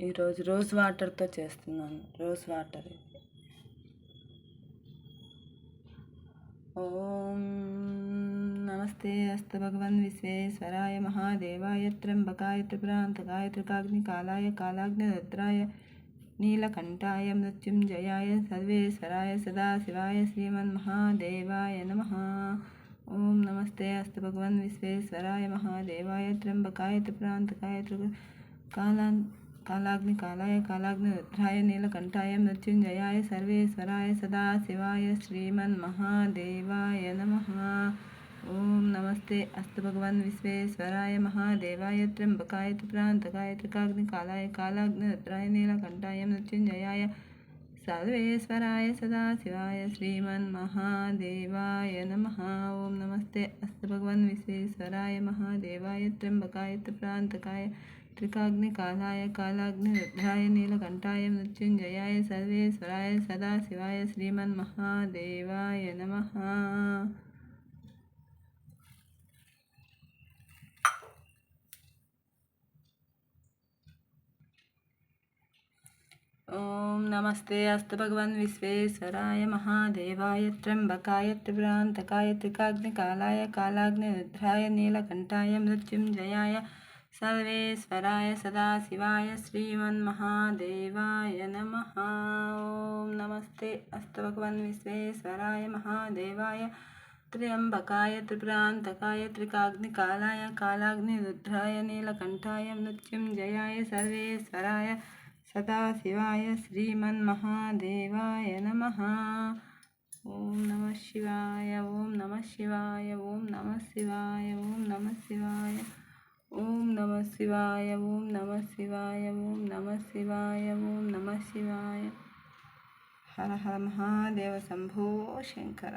ఈరోజు రోజ్ వాటర్తో చేస్తున్నాను. Rose water. ఓం నమస్తే అస్తు భగవన్ విశ్వేశ్వరాయ మహాదేవాయ త్ర్యంబకాయ త్రిపురాంతకాయ త్రికాగ్నికాలాయ కాలాగ్నిరుద్రాయ నీలకంఠాయ మృత్యుంజయాయ సర్వేశ్వరాయ సదాశివాయ శ్రీమన్మహాదేవాయ నమః. ఓం నమస్తే అస్తు భగవన్ విశ్వేశ్వరాయ మహాదేవాయ త్ర్యంబకాయ త్రిపురాంతకాయ కాలాగ్నికాలాయ కాలాగ్నిరుద్రాయ నీలకంఠాయ మృత్యుంజయాయ సర్వేశ్వరాయ సదాశివాయ శ్రీమన్మహాదేవాయ నమః. ఓం నమస్తే అస్తు భగవన్ విశ్వేశ్వరాయ మహాదేవాయ త్ర్యంబకాయ త్రిపురాంతకాయ త్రికాగ్నికాలాయ కాలాగ్నిరుద్రాయ నీలకంఠాయ మృత్యుంజయాయ సర్వేశ్వరాయ సదాశివాయ శ్రీమన్మహాదేవాయ నమః. ఓం నమస్తే అస్తు భగవన్ విశ్వేశ్వరాయ మహాదేవాయ త్ర్యంబకాయ త్రిపురాంతకాయ త్రికాగ్నికాలాయ కాలాగ్నిరుద్రాయ నీలకంఠాయ మృత్యుంజయాయ సర్వేశ్వరాయ సదాశివాయ శ్రీమన్మహాదేవాయ నమః. ఓం నమస్తే అస్తు భగవన్ విశ్వేశ్వరాయ మహాదేవాయ త్ర్యంబకాయ త్రిపురాంతకాయ త్రికాగ్నికాలాయ కాలాగ్నిరుద్రాయ నీలకంఠాయ మృత్యుంజయాయ సర్వేశ్వరాయ సదాశివాయ శ్రీమన్మహాదేవాయ నమః. ఓం నమస్తే అస్తు భగవన్ విశ్వేశ్వరాయ మహాదేవాయ త్ర్యంబకాయ త్రిపురాంతకాయ త్రికాగ్నికాలాయ కాలాగ్నిరుద్రాయ నీలకంఠాయ మృత్యుంజయాయ సర్వేశ్వరాయ సదాశివాయ శ్రీమన్మహాదేవాయ నమః. ఓం నమః శివాయ. ఓం నమః శివాయ. ఓం నమః శివాయ. ఓం నమః శివాయ. ఓం నమః శివాయ. ఓం నమః శివాయ. ఓం నమః శివాయ. ఓం నమః శివాయ. హర హర మహాదేవ శంభో శంకర.